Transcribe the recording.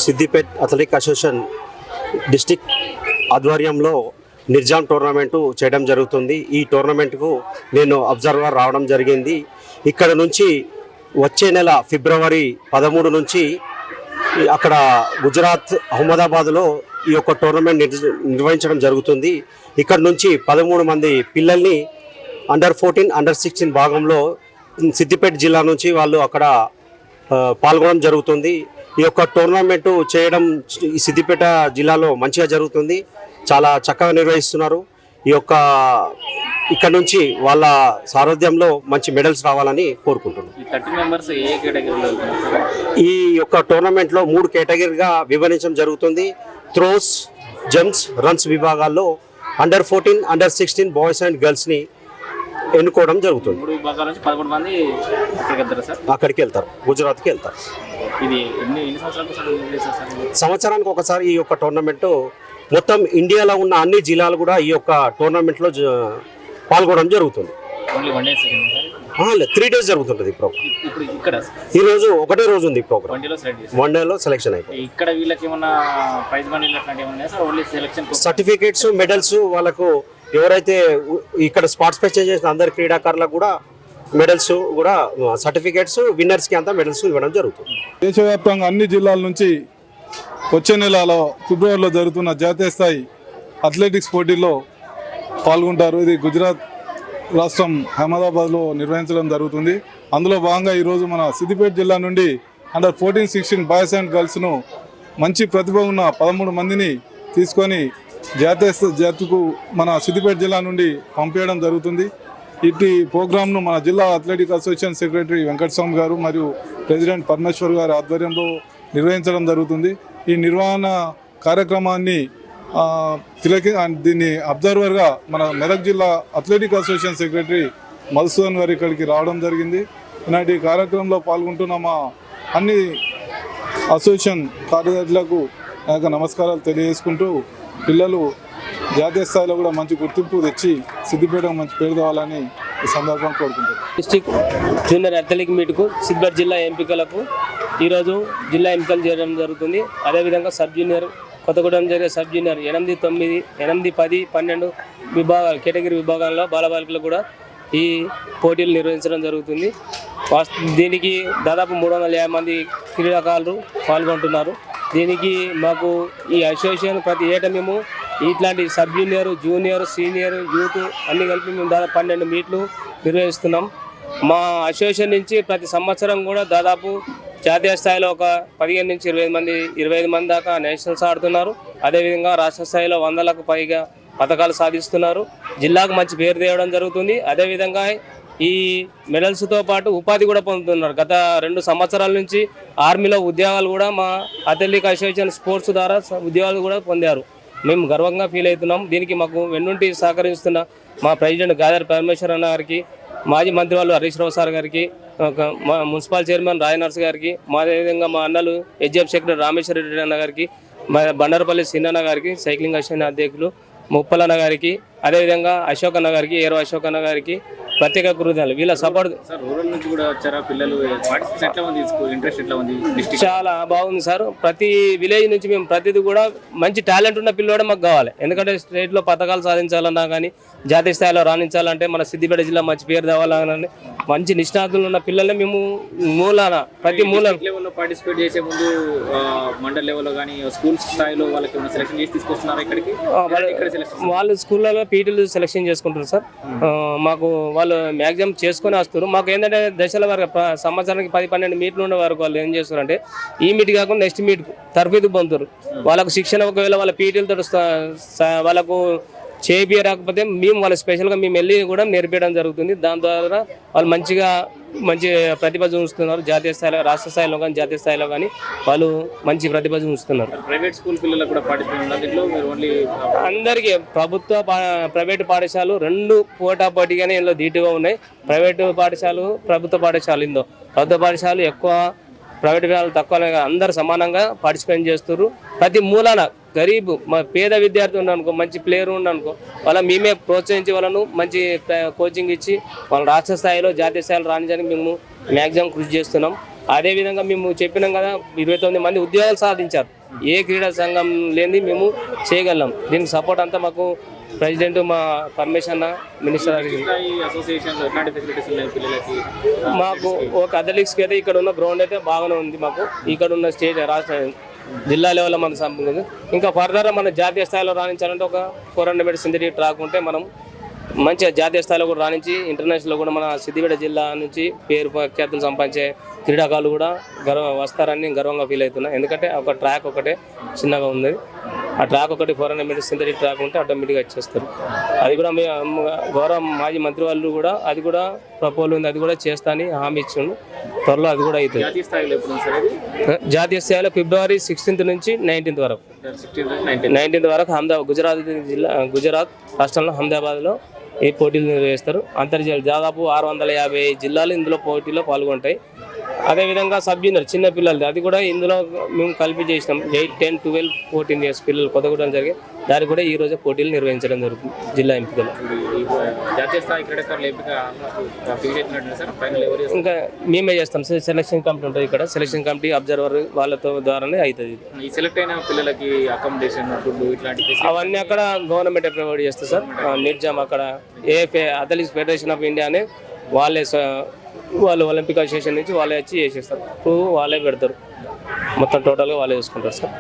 Siddipet athletic association district ఆధ్వర్యంలో నిర్జాం tournament చేయడం జరుగుతుంది. ఈ టోర్నమెంట్కు నేను అబ్జర్వర్ రావడం జరిగింది. ఇక్కడ నుంచి వచ్చే నెల ఫిబ్రవరి 13 నుంచి అక్కడ గుజరాత్ అహ్మదాబాద్లో ఈ యొక్క టోర్నమెంట్ నిర్వహించడం జరుగుతుంది. ఇక్కడ నుంచి 13 మంది పిల్లల్ని అండర్ 14 అండర్ 16 భాగంలో సిద్దిపేట జిల్లా నుంచి వాళ్ళు అక్కడ పాల్గొనడం జరుగుతుంది. ఈ యొక్క టోర్నమెంటు చేయడం ఈ సిద్దిపేట జిల్లాలో మంచిగా జరుగుతుంది. చాలా చక్కగా నిర్వహిస్తున్నారు. ఇక్కడ నుంచి వాళ్ళ సారథ్యంలో మంచి మెడల్స్ రావాలని కోరుకుంటున్నాను. ఈ యొక్క టోర్నమెంట్లో 3 కేటగిరీగా విభజించడం జరుగుతుంది. త్రోస్, జంప్స్, రన్స్ విభాగాల్లో అండర్ 14 అండర్ 16 బాయ్స్ అండ్ గర్ల్స్ని ఎన్నుకోవడం జరుగుతుంది. అక్కడికి వెళ్తారు, గుజరాత్కి వెళ్తారు. సంవత్సరానికి ఒకసారి ఈ యొక్క టోర్నమెంటు మొత్తం ఇండియాలో ఉన్న అన్ని జిల్లాలు కూడా ఈ యొక్క టోర్నమెంట్లో పాల్గొనడం జరుగుతుంది. 3 days జరుగుతుంటుంది ఈ ప్రోగ్రామ్. ఈ రోజు ఒకటే రోజు ఉంది ఈ ప్రోగ్రామ్. వన్ డేలో సెలెక్షన్ అయిపోయింది. సర్టిఫికేట్స్, మెడల్స్ వాళ్ళకు ఎవరైతే ఇక్కడ పార్టిసిపేట్ చేసిన అందరి క్రీడాకారులకు కూడా మెడల్స్ కూడా సర్టిఫికేట్స్, విన్నర్స్కి అంతా మెడల్స్ ఇవ్వడం జరుగుతుంది. దేశవ్యాప్తంగా అన్ని జిల్లాల నుంచి వచ్చే నెలలో ఫిబ్రవరిలో జరుగుతున్న జాతీయ స్థాయి అథ్లెటిక్స్ పోటీల్లో పాల్గొంటారు. ఇది గుజరాత్ రాష్ట్రం అహ్మదాబాద్లో నిర్వహించడం జరుగుతుంది. అందులో భాగంగా ఈరోజు మన సిద్దిపేట జిల్లా నుండి అండర్ 14, 16 బాయ్స్ అండ్ గర్ల్స్ను మంచి ప్రతిభ ఉన్న 13 మందిని తీసుకొని జాతీయకు మన సిద్దిపేట జిల్లా నుండి పంపించడం జరుగుతుంది. ఇటు ప్రోగ్రామ్ను మన జిల్లా అథ్లెటిక్ అసోసియేషన్ సెక్రటరీ వెంకటస్వామి గారు మరియు ప్రెసిడెంట్ పరమేశ్వర్ గారి ఆధ్వర్యంలో నిర్వహించడం జరుగుతుంది. ఈ నిర్వహణ కార్యక్రమాన్ని దీన్ని అబ్జర్వర్గా మన మెదక్ జిల్లా అథ్లెటిక్ అసోసియేషన్ సెక్రటరీ మధుసూదన్ గారు ఇక్కడికి రావడం జరిగింది. ఈనాటి కార్యక్రమంలో పాల్గొంటున్న మా అన్ని అసోసియేషన్ కార్యదర్శులకు నమస్కారాలు తెలియజేసుకుంటూ పిల్లలు జాతీయ స్థాయిలో కూడా మంచి గుర్తింపు తెచ్చి సిద్దిపేటకు మంచి పేరు తేవాలని ఈ సందర్భంగా కోరుకుంటారు. డిస్టిక్ జూనియర్ అథ్లెటిక్ మీట్కు సిద్దిపేట జిల్లా ఎంపికలకు ఈరోజు జిల్లా ఎంపికలు చేయడం జరుగుతుంది. అదేవిధంగా సబ్ జూనియర్ కొత్తగూడెం జరిగే సబ్ జూనియర్ 8, 9, 8, 10, 12 విభాగాలు కేటగిరీ విభాగాల్లో బాలబాలికలు కూడా ఈ పోటీలు నిర్వహించడం జరుగుతుంది. దీనికి దాదాపు 350 మంది క్రీడాకారులు పాల్గొంటున్నారు. దీనికి మాకు ఈ అసోసియేషన్ ప్రతి ఏటా మేము ఇట్లాంటి sub junior, junior, senior, youth అన్ని కలిపి మేము దాదాపు 12 మీట్లు నిర్వహిస్తున్నాం. మా అసోసియేషన్ నుంచి ప్రతి సంవత్సరం కూడా దాదాపు జాతీయ స్థాయిలో ఒక 15 నుంచి 25 మంది దాకా నేషనల్స్ ఆడుతున్నారు. అదేవిధంగా రాష్ట్ర స్థాయిలో 100లకు పైగా పథకాలు సాధిస్తున్నారు. జిల్లాకు మంచి పేరు తేవడం జరుగుతుంది. అదేవిధంగా ఈ మెడల్స్తో పాటు ఉపాధి కూడా పొందుతున్నారు. గత 2 సంవత్సరాల నుంచి ఆర్మీలో ఉద్యోగాలు కూడా మా అథ్లెటిక్ అసోసియేషన్ స్పోర్ట్స్ ద్వారా ఉద్యోగాలు కూడా పొందారు. మేము గర్వంగా ఫీల్ అవుతున్నాం. దీనికి మాకు వెన్నుంటి సహకరిస్తున్న మా ప్రెసిడెంట్ గాదర్ పరమేశ్వర్ అన్న గారికి, మాజీ మంత్రి వాళ్ళు హరీష్ రావు సార్ గారికి, మా మున్సిపల్ చైర్మన్ రాయ నర్స్ గారికి, అదేవిధంగా మా అన్నలు హెచ్ఎఫ్ సెక్రటరీ రామేశ్వర రెడ్డి అన్న గారికి, మా బండారపల్లి సిన్నన్న గారికి, సైక్లింగ్ అసోసియేషన్ అధ్యక్షులు ముప్పలన్న గారికి, అదేవిధంగా అశోక్ అన్న గారికి, ఏరో అశోక్ అన్న గారికి ప్రత్యేక కృతజ్ఞతలు. వీళ్ళ సపోర్ట్ చాలా బాగుంది సార్. ప్రతి విలేజ్ నుంచి మేము ప్రతిదీ కూడా మంచి టాలెంట్ ఉన్న పిల్లోడే మాకు కావాలి. ఎందుకంటే స్టేట్లో పథకాలు సాధించాలన్నా కానీ, జాతీయ స్థాయిలో రాణించాలంటే మన సిద్దిపేట జిల్లా మంచి పేరు తేవాలని మంచి నిష్ణాతులు ఉన్న పిల్లల్ని మేము ప్రతి మూలలో పార్టిసిపేట్ చేసే ముందు మండల్ లెవెల్లో కానీ స్కూల్ స్థాయిలో వాళ్ళకి సెలెక్షన్ చేసి తీసుకొస్తున్నారు. ఇక్కడికి వాళ్ళు స్కూళ్ళలో పీటీలు సెలెక్షన్ చేసుకుంటారు సార్. మాకు వాళ్ళు మ్యాక్సిమం చేసుకొని వస్తారు. మాకు ఏంటంటే దశల వరకు సంవత్సరానికి 10-12 మీట్లు ఉండే వరకు వాళ్ళు ఏం చేస్తారంటే ఈ మీట్ కాకుండా నెక్స్ట్ మీట్ తర్ఫీదు పొందుతారు. వాళ్ళకు శిక్షణ ఒకవేళ వాళ్ళ పీటీలతో వాళ్ళకు చేపి రాకపోతే మేము వాళ్ళ స్పెషల్గా మేము వెళ్ళి కూడా నేర్పించడం జరుగుతుంది. దాని ద్వారా వాళ్ళు మంచి ప్రతిభ చూపిస్తున్నారు. జాతీయ స్థాయిలో, రాష్ట్ర స్థాయిలో కానీ జాతీయ స్థాయిలో కానీ వాళ్ళు మంచి ప్రతిభ చూపిస్తున్నారు. ప్రైవేట్ స్కూల్ పిల్లలకు కూడా అందరికీ ప్రభుత్వ ప్రైవేటు పాఠశాలలు 2 పోటాపోటీగానే ఇందులో ధీటుగా ఉన్నాయి. ప్రైవేటు పాఠశాలలు, ప్రభుత్వ పాఠశాలలు. ఇందులో ప్రభుత్వ పాఠశాలలు ఎక్కువ, ప్రైవేట్ వాళ్ళు తక్కువ, అందరు సమానంగా పార్టిసిపేట్ చేస్తారు. ప్రతి మూలాన గరీబ్ మా పేద విద్యార్థి ఉండనుకో, మంచి ప్లేయర్ ఉండనుకో, వాళ్ళ మేమే ప్రోత్సహించి వాళ్ళను మంచి కోచింగ్ ఇచ్చి వాళ్ళ రాష్ట్ర స్థాయిలో, జాతీయ స్థాయిలో రాణించడానికి మేము మ్యాక్సిమం కృషి చేస్తున్నాం. అదేవిధంగా మేము చెప్పినాం కదా 29 మంది ఉద్యోగాలు సాధించారు. ఏ క్రీడా సంఘం లేని మేము చేయగలం. దీనికి సపోర్ట్ అంతా మాకు ప్రెసిడెంట్ మా పర్మిషన్ మినిస్టర్ అసోసియేషన్ ఎట్లాంటి ఫెసిలిటీస్ ఉన్నాయి పిల్లలకి? మాకు ఒక అథ్లెటిక్స్కి అయితే ఇక్కడ ఉన్న గ్రౌండ్ అయితే బాగానే ఉంది. మాకు ఇక్కడ ఉన్న స్టేట్ రాష్ట్ర జిల్లా లెవెల్లో మన సంబంధం. ఇంకా ఫర్దర్ మన జాతీయ స్థాయిలో రాణించాలంటే ఒక 400 మీటర్ సింథటిక్ ట్రాక్ ఉంటే మనం మంచిగా జాతీయ స్థాయిలో కూడా రాణించి ఇంటర్నేషనల్లో కూడా మన సిద్దిపేట జిల్లా నుంచి పేరు ప్రఖ్యాతులు సంపాదించే క్రీడాకారులు కూడా వస్తారని గర్వంగా ఫీల్ అవుతున్నా. ఎందుకంటే ఒక ట్రాక్ ఒకటే చిన్నగా ఉంది. ఆ ట్రాక్ ఒకటి 400 మీటర్స్ సింథటిక్ ట్రాక్ ఉంటే ఆటోమేటిక్గా వచ్చేస్తారు. అది కూడా గౌరవ మాజీ మంత్రి వాళ్ళు కూడా అది కూడా ప్రపోజల్ ఉంది, అది కూడా చేస్తా అని హామీ ఇచ్చిండు. త్వరలో అది కూడా అవుతుంది. జాతీయ స్థాయిలో ఎప్పుడు ఉంది సార్ అది? జాతీయ స్థాయిలో ఫిబ్రవరి 16th నుంచి 19th వరకు 19th వరకు గుజరాత్ రాష్ట్రంలో అహ్మదాబాద్లో ఈ పోటీలు నిర్వహిస్తారు. అంతర్జాతీయ దాదాపు 650 జిల్లాలు ఇందులో పోటీలో పాల్గొంటాయి. అదేవిధంగా సబ్ జూనియర్ చిన్న పిల్లలది అది కూడా ఇందులో మేము కలిపి చేసినాం. 8, 10, 12, 14 years పిల్లలు కొత్తగూడెం జరిగి దానికి కూడా ఈ రోజు పోటీలు నిర్వహించడం జరుగుతుంది జిల్లా ఎంపికలు. జాతీయ స్థాయి క్రీడాకారులు ఎంపిక సార్ ఫైనల్ ఎవరు చేస్తారు? ఇంకా మేమే చేస్తాం సార్. సెలక్షన్ కమిటీ ఉంటుంది ఇక్కడ. సెలక్షన్ కమిటీ అబ్జర్వర్ వాళ్ళతో ద్వారానే అవుతుంది. ఈ సెలెక్ట్ అయిన పిల్లలకి అకామిడేషన్ ఫుడ్ ఇట్లాంటి అవన్నీ అక్కడ గవర్నమెంట్ ప్రొవైడ్ చేస్తుంది సార్. నిర్జామ్ అక్కడ అథ్లెటిక్స్ ఫెడరేషన్ ఆఫ్ ఇండియా అని వాళ్ళు ఒలింపిక్ అసోసియేషన్ నుంచి వాళ్ళే వచ్చి చేసేస్తారు. వాళ్ళే పెడతారు. మొత్తం టోటల్గా వాళ్ళే చూసుకుంటారు సార్.